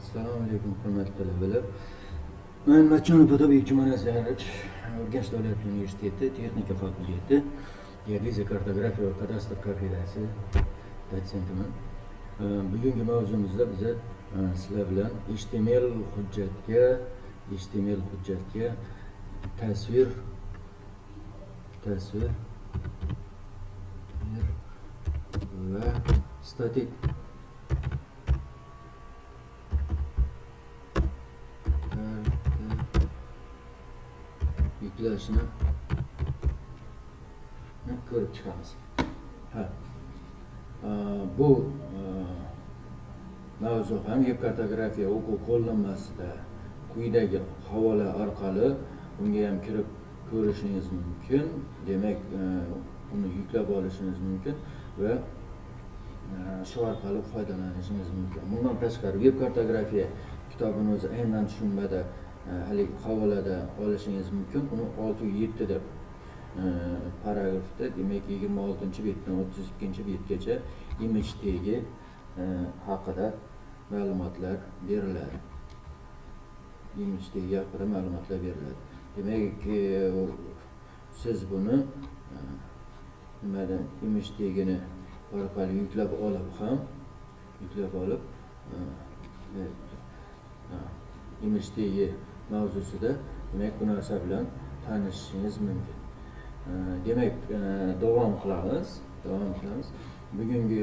Assalomu alaykum hurmatli talabalar. Men Matchonov Otabek Jumanaz Yarich, Urganch davlat universiteti texnika fakulteti geodeziya, kartografiya va kadastr kafedrasi dotsentiman. Bugungi mavzumizda biz sizlar bilan HTML hujjatga tasvir va statik yüklashini ko'rib chiqamiz. Bu mavzu ham web kartografiya o'quv qo'llanmasida quyidagi havola orqali unga ham kirib ko'rishingiz mumkin. Demak, uni yuklab olishingiz mumkin va shu orqali foydalanishingiz mumkin. Bundan tashqari web kartografiya kitobini o'zi aynan tushunmada hali havolada olishingiz mumkin. Uni 6-7 deb paragrafda, demak 26-betdan 32-betgacha image tagi haqida ma'lumotlar beriladi. Demak, siz buni image tagini orqali yuklab olib image tagi mavzusida demak bu narsa bilan tanishishingiz mumkin. Demak, davom qilamiz. Bugungi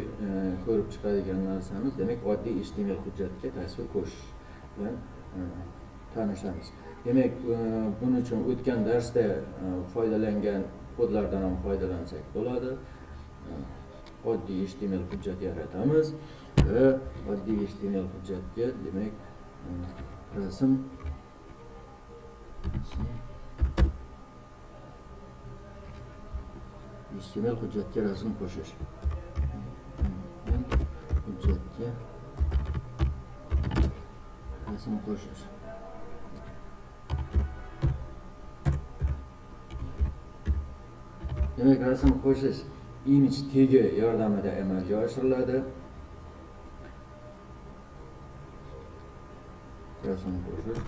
ko'rib chiqadigan narsamiz demak oddiy HTML hujjatga tasvir qo'shish bilan tanishamiz. Demak, buning uchun o'tgan darsda foydalangan kodlardan ham foydalansak bo'ladi. Oddiy HTML hujjat yaratamiz va oddiy HTML hujjatga demak rasm HTML hujjatga rasm qo'shish. Demak, rasm qo'shish image tagi yordamida amalga oshiriladi. Rasm qo'shish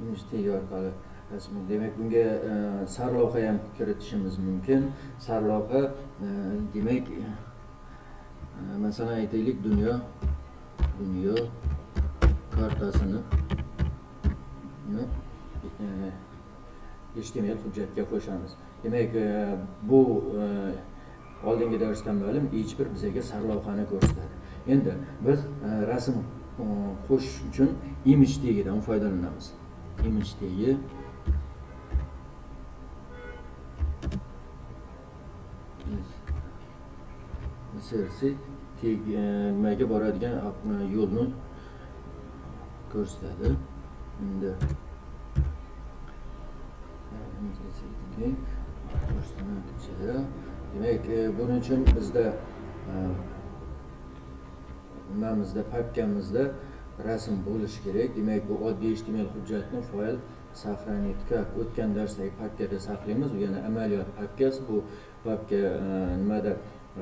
image tagi orqali rasm. Demak, bunga sarlavha ham kiritishimiz mumkin. Sarlavha demak, masalan aytaylik, dunyo kartasini HTML hujjatga qo'shamiz. Demak, bu oldingi darsdan ma'lum hech bir bizga sarlavhani ko'rsatadi. Endi biz rasm qo'shish uchun image tagidan foydalanamiz. Image tagi nimaga boradigan yo'lni ko'rsatadi. Endi demak, buning uchun bizda nimamizda papkamizda rasm bo'lishi kerak. Demak, bu oddiy HTML hujjatni fayl saqlanayotgan o'tgan darsdagi papkada saqlaymiz. Bu yana amaliyot papkasi. Bu papka nimada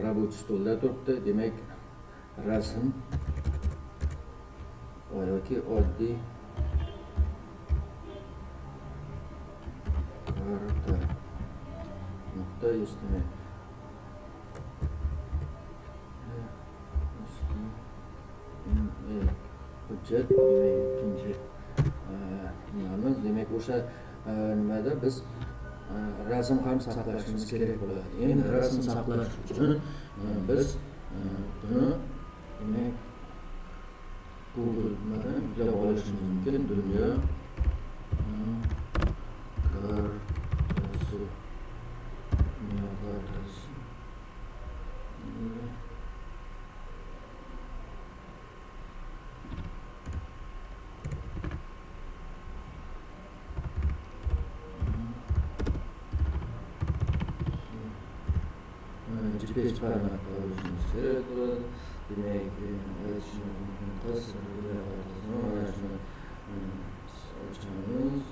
rабочий stolda turibdi. Demak, rasm yoki oddiy karta.html hujjat ikkinchi nimamiz. Demak, o'sha nimada biz rasm ham saqlashimiz kerak bo'ladi. Endi rasm saqlash uchun biz buni demak Google'dan yuklab olishimiz mumkin. Dunyo kartasi. GPS parametre oluşumuz kerak bo'ladi. Demek aytishimiz mumkin. Tasvirlar orqali mana shuni ochamiz.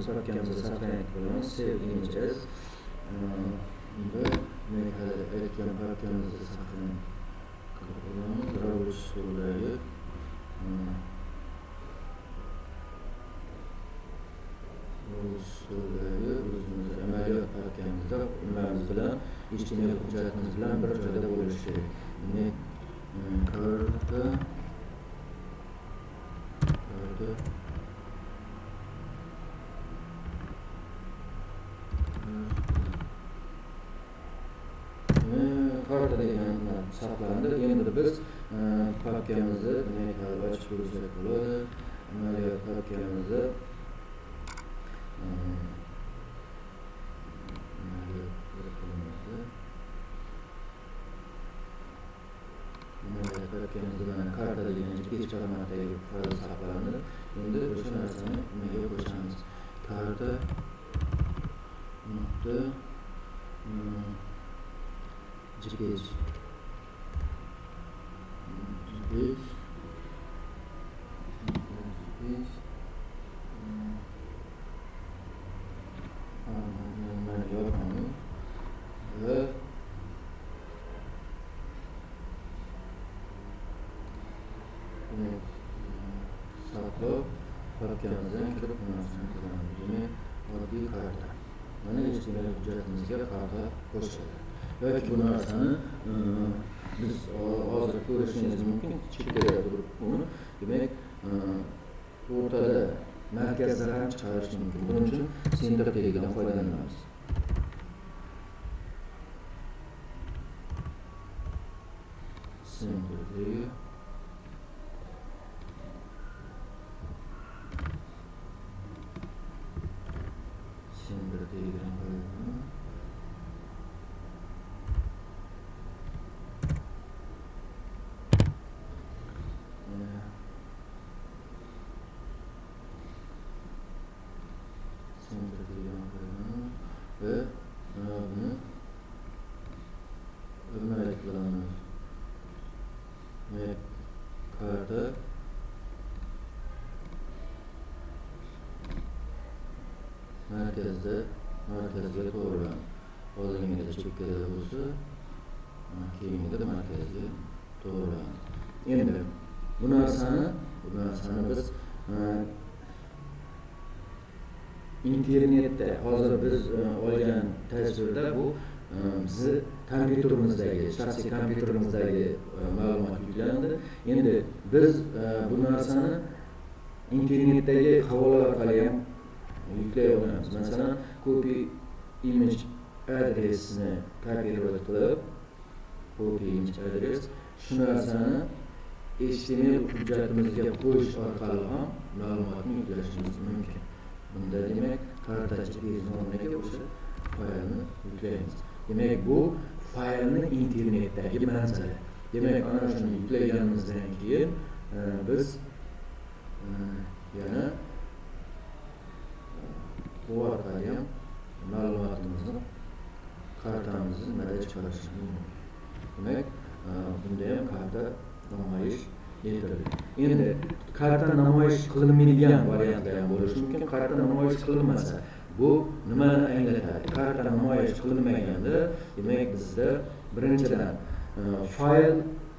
papkamizda saqlanib qolamiz. Save images. Bunda men hali aytgan papkamizda saqlanib qolamiz. Ravoch stolidagi o'zimiz amaliyot papkamizda nimamiz bilan html hujjatimiz bilan bir joyda bo'lishi kerak. Demak, karta degan saqlandi. Endi biz papkamizni demak ochib ko'rsak bo'ladi. Amaliyot papkamizni karta degan JPG formatdagi fayl saqlandi. Endi o'sha narsani nimaga qo'shamiz? Karta nuqta JPG saqlab papkamizdan kirib narsani ko'ramiz. Demak, oddiy karta. Mana html hujjatimizga karta qo'shiladi. Yoki bu narsani biz hozir ko'rishingiz mumkin. Chekada turib buni, demak, o'rtada markazda ham chiqarish mumkin. Buning uchun center tagidan foydalanamiz. Center tagi ve bunu ömerek kullanıyoruz. Ve karta merkezde doğru oldığında çekkede olsa keyinde de merkezde doğru. Endi bu narsani biz internetda hozir biz olgan tasvirda bu bizni kompyuterimizdagi, shaxsiy kompyuterimizdagi ma'lumot yuklandi. Endi biz bu narsani internetdagi havola orqali ham yuklay olamiz. Masalan, copy image adresini kopировать qilib, copy image adres shu narsani HTML hujjatimizga qo'yish orqali ham ma'lumotni yuklashimiz mumkin. Bunda demak kartachi nomiga o'sha faylni yuklaymiz. Demak, bu faylni internetdagi manzara. Demak, ana shuni yuklaganimizdan keyin biz yana bu orqali ham ma'lumotimizni, kartamizni nimada chiqarishimiz mumkin. Demak, bunda ham karta namoyish etildi. Endi karta namoyish qilinmaydigan variantlar ham bo'lishi mumkin. Karta namoyish qilinmasa, bu nimani anglatadi? Karta namoyish qilinmaganda, demak bizda birinchidan fayl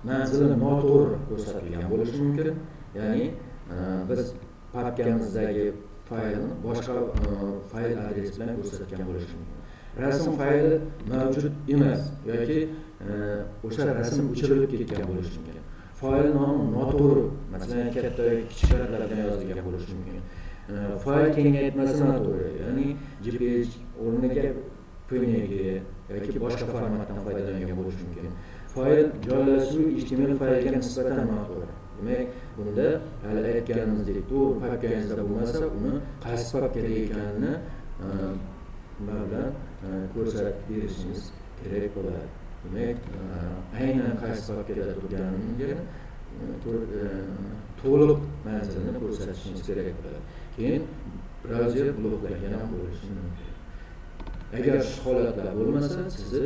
manzili noto'g'ri ko'rsatilgan bo'lishi mumkin. Ya'ni biz papkamizdagi faylni boshqa fayl adresi bilan ko'rsatgan bo'lishi mumkin. Rasm fayli mavjud emas yoki o'sha rasm o'chirilib ketgan bo'lishi mumkin. Fayl nomi noto'g'ri, masalan katta kichik harflar bilan yozilgan bo'lishi mumkin. Fayl kengaytmasi noto'g'ri, ya'ni JPG o'rniga PNG yoki boshqa formatdan foydalangan bo'lishi mumkin. Fayl joylashuv HTML faylga nisbatan noto'g'ri. Demak, bunda hali aytganimizdek, to'g'ri papkangizda bo'lmasa, uni qaysi papkada ekanini bilan ko'rsatib berishingiz kerak bo'ladi. Demak, aynan qaysi papkada turganini to'liq manzilni ko'rsatishingiz kerak bo'ladi. Keyin brauzer bloklagan ham bo'lishi mumkin. Agar shu holatlar bo'lmasa, sizni